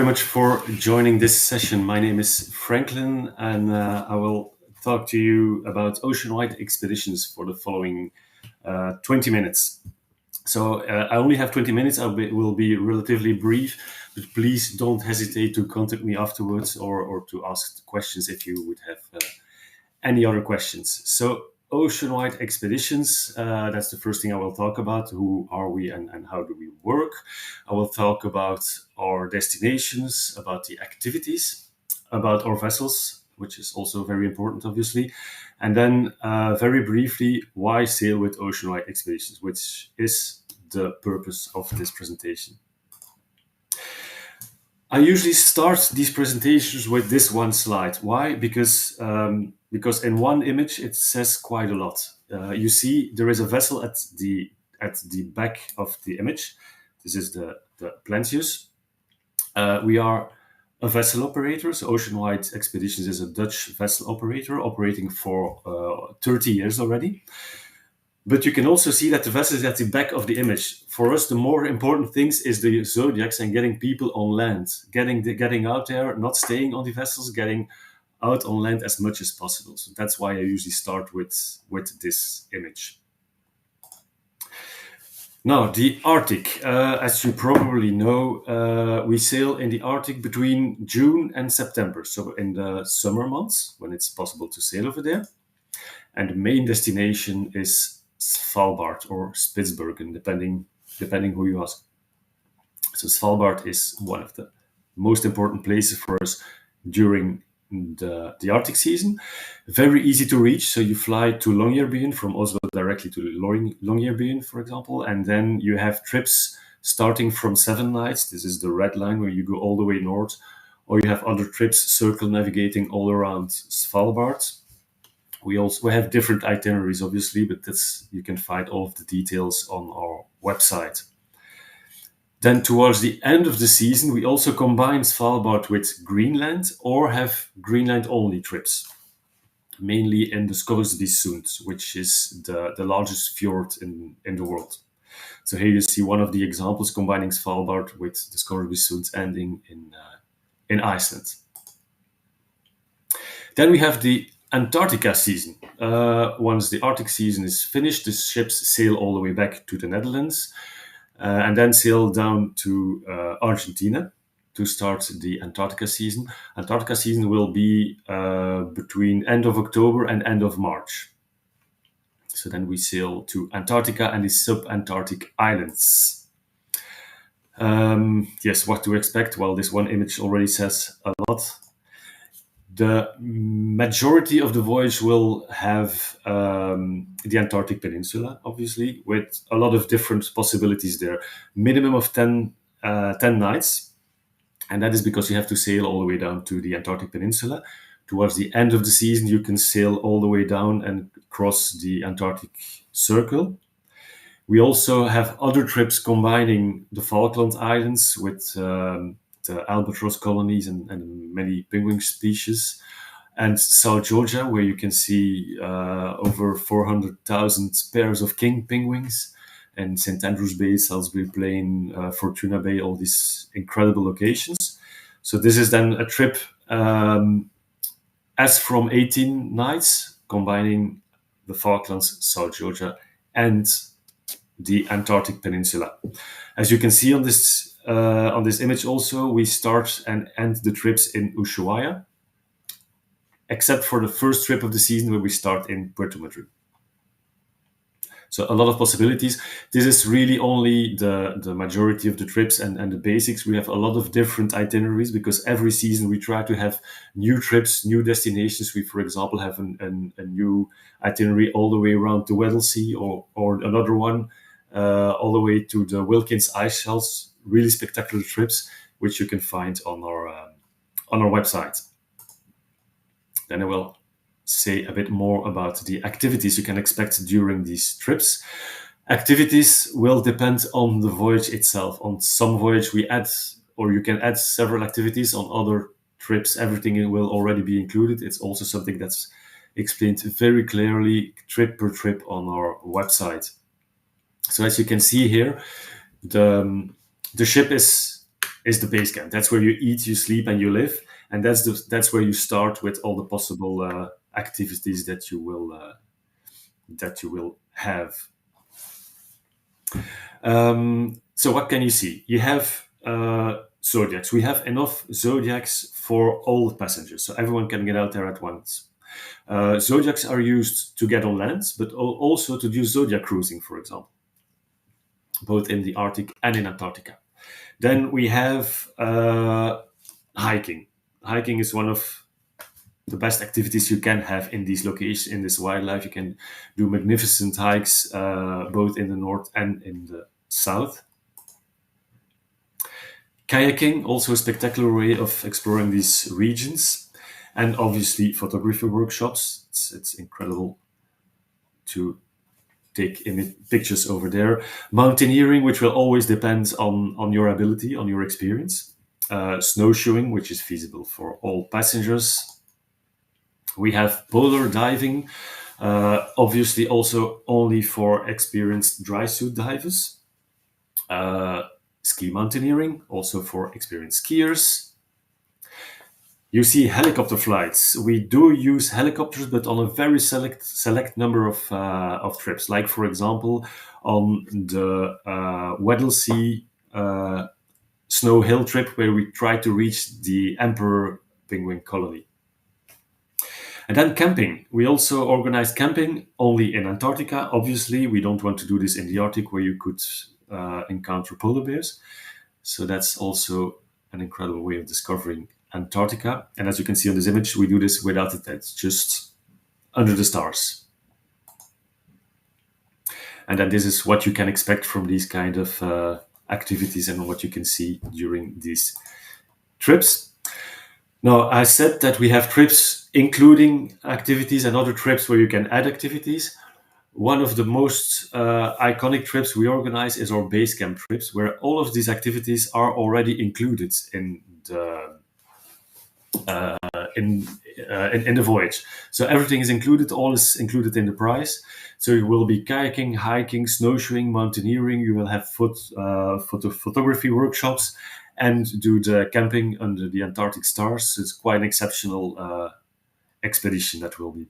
very much for joining this session. My name is Franklin, and I will talk to you about ocean-wide expeditions for the following 20 minutes. So I only have 20 minutes. Will be relatively brief, but please don't hesitate to contact me afterwards or to ask questions if you would have any other questions. So ocean-wide expeditions, that's the first thing I will talk about. Who are we and how do we work? I will talk about our destinations, about the activities, about our vessels, which is also very important, obviously. And then very briefly, why sail with ocean-wide expeditions, which is the purpose of this presentation. I usually start these presentations with this one slide. Why? Because in one image it says quite a lot. You see there is a vessel at the back of the image. This is the Plantius. We are a vessel operator. So Ocean-wide Expeditions is a Dutch vessel operator operating for 30 years already. But you can also see that the vessel is at the back of the image. For us, the more important things is the zodiacs and getting people on land, getting out there, not staying on the vessels, getting out on land as much as possible. So that's why I usually start with this image. Now, the Arctic. As you probably know, we sail in the Arctic between June and September. So in the summer months, when it's possible to sail over there. And the main destination is Svalbard or Spitsbergen, depending who you ask. So Svalbard is one of the most important places for us during the Arctic season. Very easy to reach. So you fly to Longyearbyen from Oslo directly to Longyearbyen, for example, and then you have trips starting from 7 nights. This is the red line where you go all the way north, or you have other trips circumnavigating all around Svalbard. We have different itineraries, obviously, but you can find all of the details on our website. Then towards the end of the season, we also combine Svalbard with Greenland or have Greenland-only trips, mainly in the Scoresby Sund, which is the largest fjord in the world. So here you see one of the examples combining Svalbard with the Scoresby Sund ending in Iceland. Then we have the Antarctica season. Once the Arctic season is finished, the ships sail all the way back to the Netherlands and then sail down to Argentina to start the Antarctica season. Antarctica season will be between end of October and end of March. So then we sail to Antarctica and the sub-Antarctic islands. Yes, what to expect? Well, this one image already says a lot. The majority of the voyage will have the Antarctic Peninsula, obviously, with a lot of different possibilities there. Minimum of 10 nights, and that is because you have to sail all the way down to the Antarctic Peninsula. Towards the end of the season, you can sail all the way down and cross the Antarctic Circle. We also have other trips combining the Falkland Islands with the albatross colonies and many penguin species, and South Georgia, where you can see over 400,000 pairs of king penguins, and St. Andrews Bay, Salisbury Plain, Fortuna Bay, all these incredible locations. So this is then a trip as from 18 nights, combining the Falklands, South Georgia, and the Antarctic Peninsula. As you can see on this image also, we start and end the trips in Ushuaia, except for the first trip of the season where we start in Puerto Madryn. So a lot of possibilities. This is really only the majority of the trips and the basics. We have a lot of different itineraries because every season we try to have new trips, new destinations. We, for example, have a new itinerary all the way around the Weddell Sea, or another one all the way to the Wilkins ice shelves. Really spectacular trips, which you can find on our website. Then I will say a bit more about the activities you can expect during these trips. Activities will depend on the voyage itself. On some voyage we add, or you can add several activities. On other trips, everything will already be included. It's also something that's explained very clearly, trip per trip, on our website. So as you can see here, the ship is is the base camp. That's where you eat, you sleep, and you live, and that's where you start with all the possible activities that you will have. So what can you see? You have zodiacs. We have enough zodiacs for all passengers, so everyone can get out there at once. Zodiacs are used to get on land, but also to do zodiac cruising, for example, both in the Arctic and in Antarctica. Then we have hiking. Hiking is one of the best activities you can have in these locations, in this wildlife. You can do magnificent hikes, both in the north and in the south. Kayaking, also a spectacular way of exploring these regions. And obviously photography workshops. It's incredible to take pictures over there. Mountaineering, which will always depend on your ability, on your experience. Snowshoeing, which is feasible for all passengers. We have polar diving, obviously also only for experienced dry suit divers. Ski mountaineering, also for experienced skiers. You see helicopter flights. We do use helicopters, but on a very select number of trips. Like, for example, on the Weddell Sea Snow Hill trip, where we try to reach the emperor penguin colony. And then camping. We also organize camping only in Antarctica. Obviously, we don't want to do this in the Arctic, where you could encounter polar bears. So that's also an incredible way of discovering Antarctica. And as you can see on this image, we do this without a tent, just under the stars. And then this is what you can expect from these kind of activities and what you can see during these trips. Now, I said that we have trips including activities and other trips where you can add activities. One of the most iconic trips we organize is our base camp trips, where all of these activities are already included in the voyage. So everything is included, all is included in the price. So you will be kayaking, hiking, snowshoeing, mountaineering. You will have photography workshops and do the camping under the Antarctic stars. It's quite an exceptional expedition that will be.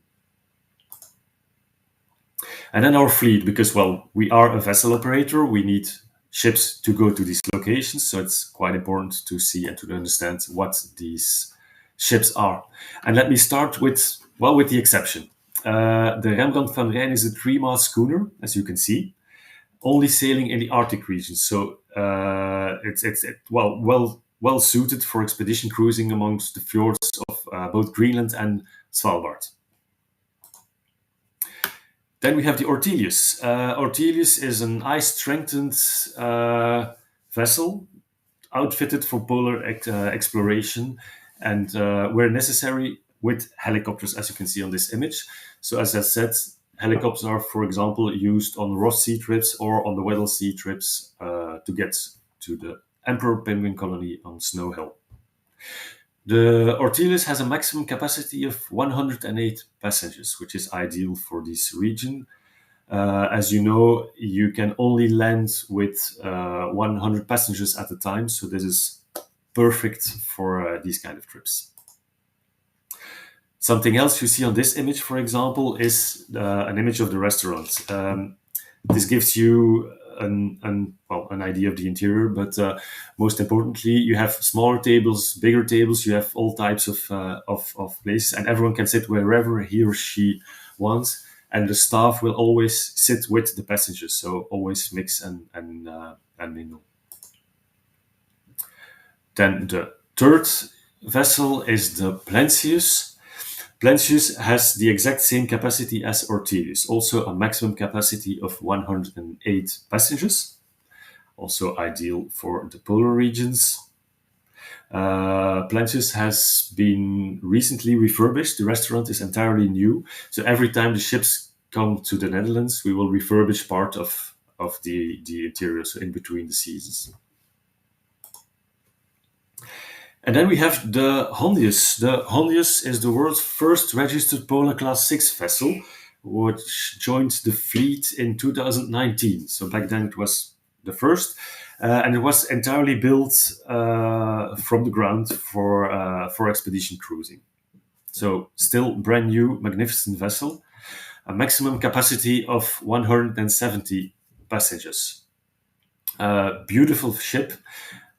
And then our fleet, because, well, we are a vessel operator, we need ships to go to these locations. So it's quite important to see and to understand what these ships are. And let me start with the exception. The Rembrandt van Rijn is a 3-mast schooner, as you can see, only sailing in the Arctic region. So it's well suited for expedition cruising amongst the fjords of both Greenland and Svalbard. Then we have the Ortelius. Ortelius is an ice-strengthened vessel outfitted for polar exploration and where necessary with helicopters, as you can see on this image. So as I said, helicopters are, for example, used on Ross Sea trips or on the Weddell Sea trips to get to the emperor penguin colony on Snow Hill. The Ortelius has a maximum capacity of 108 passengers, which is ideal for this region. As you know, you can only land with 100 passengers at a time, so this is perfect for these kind of trips. Something else you see on this image, for example, is an image of the restaurant. This gives you an idea of the interior, but most importantly, you have smaller tables, bigger tables. You have all types of places, and everyone can sit wherever he or she wants. And the staff will always sit with the passengers, so always mix and mingle. Then the third vessel is the Plancius. Plancius has the exact same capacity as Ortelius, also a maximum capacity of 108 passengers, also ideal for the polar regions. Plancius has been recently refurbished. The restaurant is entirely new, so every time the ships come to the Netherlands, we will refurbish part of the interior, so in between the seasons. And then we have the Hondius. The Hondius is the world's first registered Polar Class 6 vessel, which joined the fleet in 2019. So back then it was the first. and it was entirely built from the ground for expedition cruising. So still brand new, magnificent vessel, a maximum capacity of 170 passengers. Beautiful ship.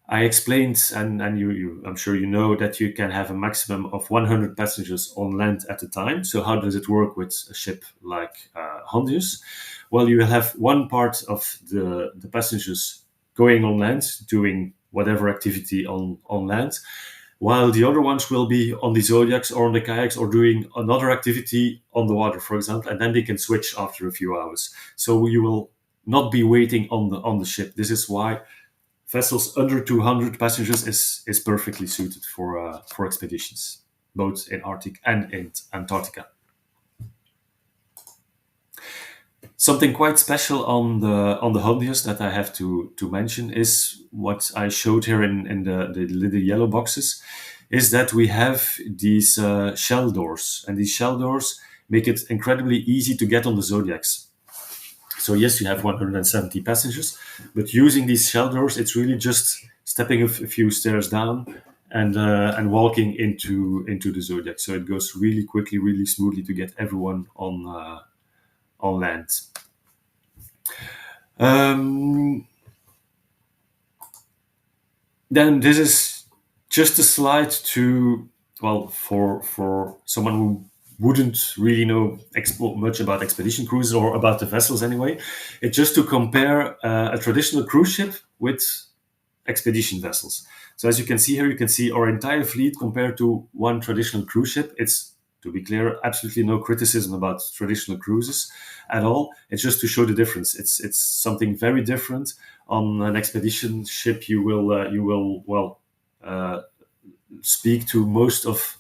I explained, and I'm sure you know that you can have a maximum of 100 passengers on land at a time. So how does it work with a ship like Hondius? Well, you will have one part of the passengers going on land, doing whatever activity on land, while the other ones will be on the Zodiacs or on the kayaks or doing another activity on the water, for example, and then they can switch after a few hours. So you will not be waiting on the ship. This is why vessels under 200 passengers is perfectly suited for expeditions, both in Arctic and in Antarctica. Something quite special on the Hondius that I have to mention is what I showed here in the little yellow boxes, is that we have these shell doors, and these shell doors make it incredibly easy to get on the Zodiacs. So yes, you have 170 passengers, but using these shell doors, it's really just stepping a few stairs down and walking into the Zodiac. So it goes really quickly, really smoothly to get everyone on land. Then this is just a slide to, well, for someone who wouldn't really know much about expedition cruises or about the vessels anyway. It's just to compare a traditional cruise ship with expedition vessels. So as you can see here, you can see our entire fleet compared to one traditional cruise ship. It's, to be clear, absolutely no criticism about traditional cruises at all. It's just to show the difference. It's something very different. On an expedition ship, you will speak to most of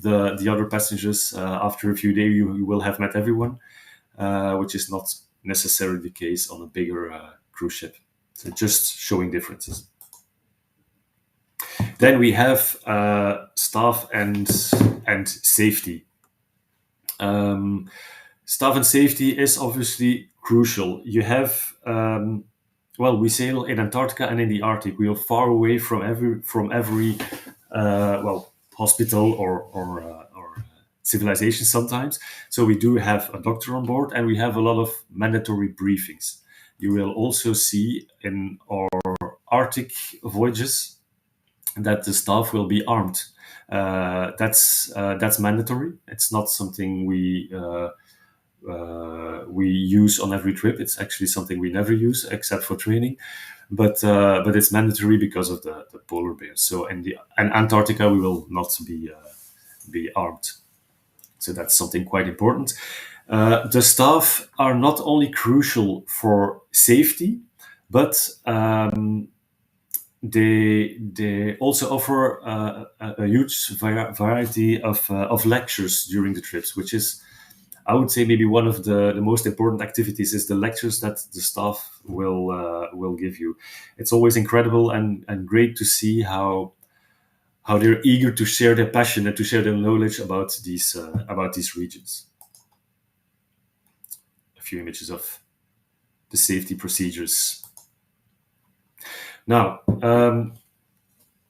the other passengers. After a few days, you will have met everyone, which is not necessarily the case on a bigger cruise ship. So just showing differences. Then we have staff and safety. Staff and safety is obviously crucial. You have well, we sail in Antarctica and in the Arctic. We are far away from every well, hospital or civilization sometimes. So we do have a doctor on board, and we have a lot of mandatory briefings. You will also see in our Arctic voyages that the staff will be armed. That's mandatory. It's not something we use on every trip. It's actually something we never use except for training. But it's mandatory because of the polar bears. So in Antarctica, we will not be armed. So that's something quite important. The staff are not only crucial for safety, but they also offer a huge variety of lectures during the trips, which is, I would say, maybe one of the most important activities is the lectures that the staff will give you. It's always incredible and great to see how they're eager to share their passion and to share their knowledge about these regions. A few images of the safety procedures. Now,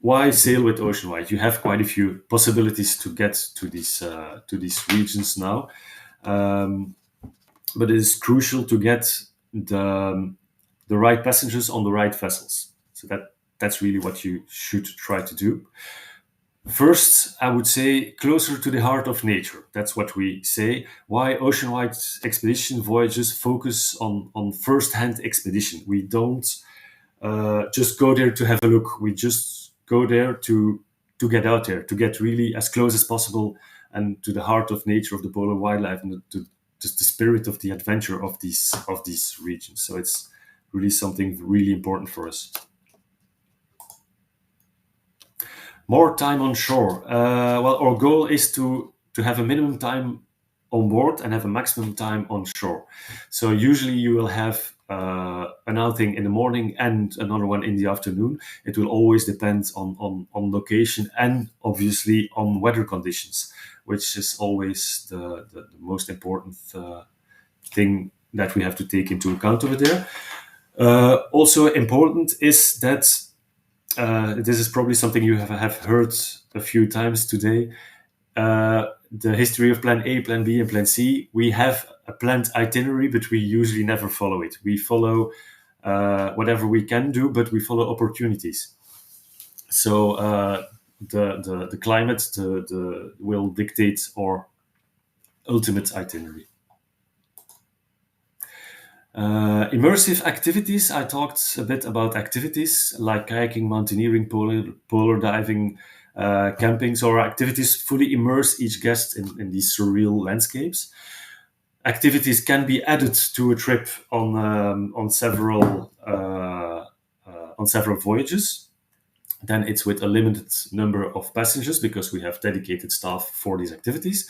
why sail with Oceanwide? You have quite a few possibilities to get to these regions now, but it is crucial to get the right passengers on the right vessels. So that's really what you should try to do. First, I would say closer to the heart of nature. That's what we say. Why Oceanwide expedition voyages focus on first-hand expedition. We don't just go there to have a look. We just go there to get out there, to get really as close as possible and to the heart of nature, of the polar wildlife, and to just the spirit of the adventure of these regions. So it's really something really important for us. More time on shore. Well, our goal is to have a minimum time on board and have a maximum time on shore. So usually you will have an outing in the morning and another one in the afternoon. It will always depend on location and obviously on weather conditions, which is always the most important thing that we have to take into account over there. Also important is that this is probably something you have heard a few times today. The history of Plan A, Plan B, and Plan C. We have a planned itinerary, but we usually never follow it. We follow whatever we can do, but we follow opportunities. So the climate will dictate our ultimate itinerary. Immersive activities. I talked a bit about activities like kayaking, mountaineering, polar diving, camping. So our activities fully immerse each guest in these surreal landscapes. Activities can be added to a trip on several voyages. Then it's with a limited number of passengers because we have dedicated staff for these activities.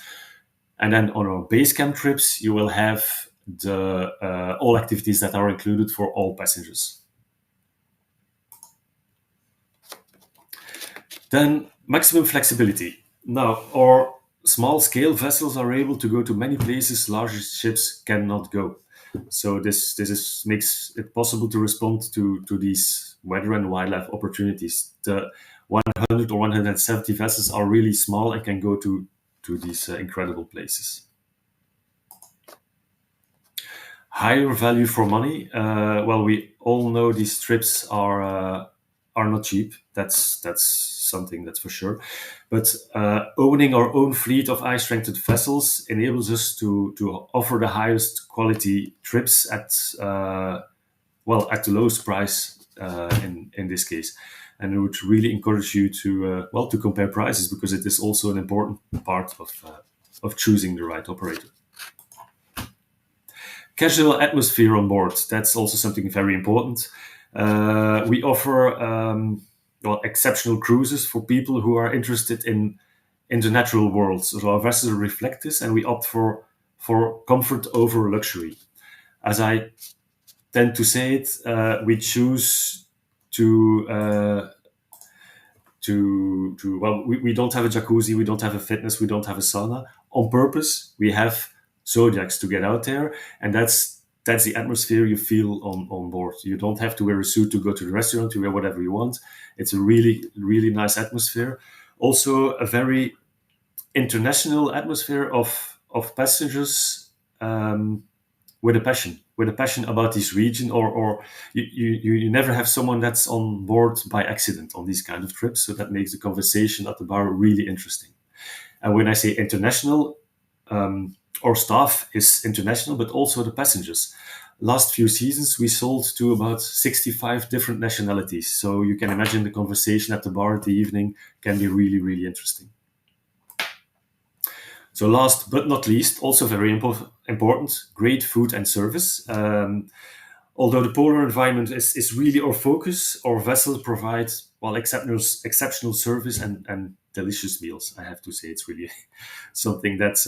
And then on our base camp trips, you will have the all activities that are included for all passengers. Then maximum flexibility. Now, our small scale vessels are able to go to many places larger ships cannot go. So this makes it possible to respond to these weather and wildlife opportunities. The 100 or 170 vessels are really small and can go to these incredible places. Higher value for money. Well, we all know these trips are not cheap. That's something that's for sure. But owning our own fleet of ice-strengthened vessels enables us to offer the highest quality trips at at the lowest price in this case. And I would really encourage you to compare prices because it is also an important part of choosing the right operator. Casual atmosphere on board. That's also something very important. We offer exceptional cruises for people who are interested in the natural world. So our vessels reflect this, and we opt for comfort over luxury. As I tend to say it, we choose we don't have a jacuzzi, we don't have a fitness, we don't have a sauna on purpose. We have Zodiacs to get out there, and that's the atmosphere you feel on board. You don't have to wear a suit to go to the restaurant. You wear whatever you want. It's a really, really nice atmosphere. Also, a very international atmosphere of passengers with a passion about this region, or you never have someone that's on board by accident on these kind of trips. So that makes the conversation at the bar really interesting. And when I say international, our staff is international, but also the passengers. Last few seasons, we sold to about 65 different nationalities. So you can imagine the conversation at the bar at the evening can be really, really interesting. So last but not least, also very important, great food and service. Although the polar environment is really our focus, our vessel provides exceptional service and delicious meals. I have to say, it's really something that's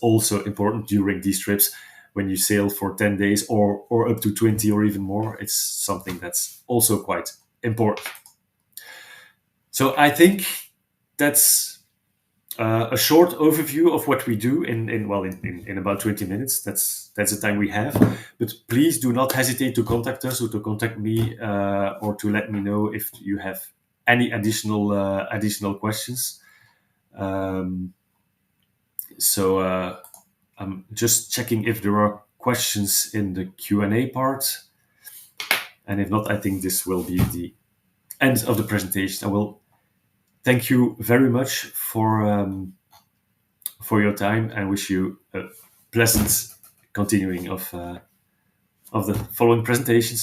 also important during these trips. When you sail for 10 days or up to 20 or even more, it's something that's also quite important. So I think that's a short overview of what we do in about 20 minutes. That's the time we have. But please do not hesitate to contact us or to contact me or to let me know if you have any additional questions. So I'm just checking if there are questions in the Q&A part. And if not, I think this will be the end of the presentation. I will thank you very much for your time and wish you a pleasant continuing of the following presentations.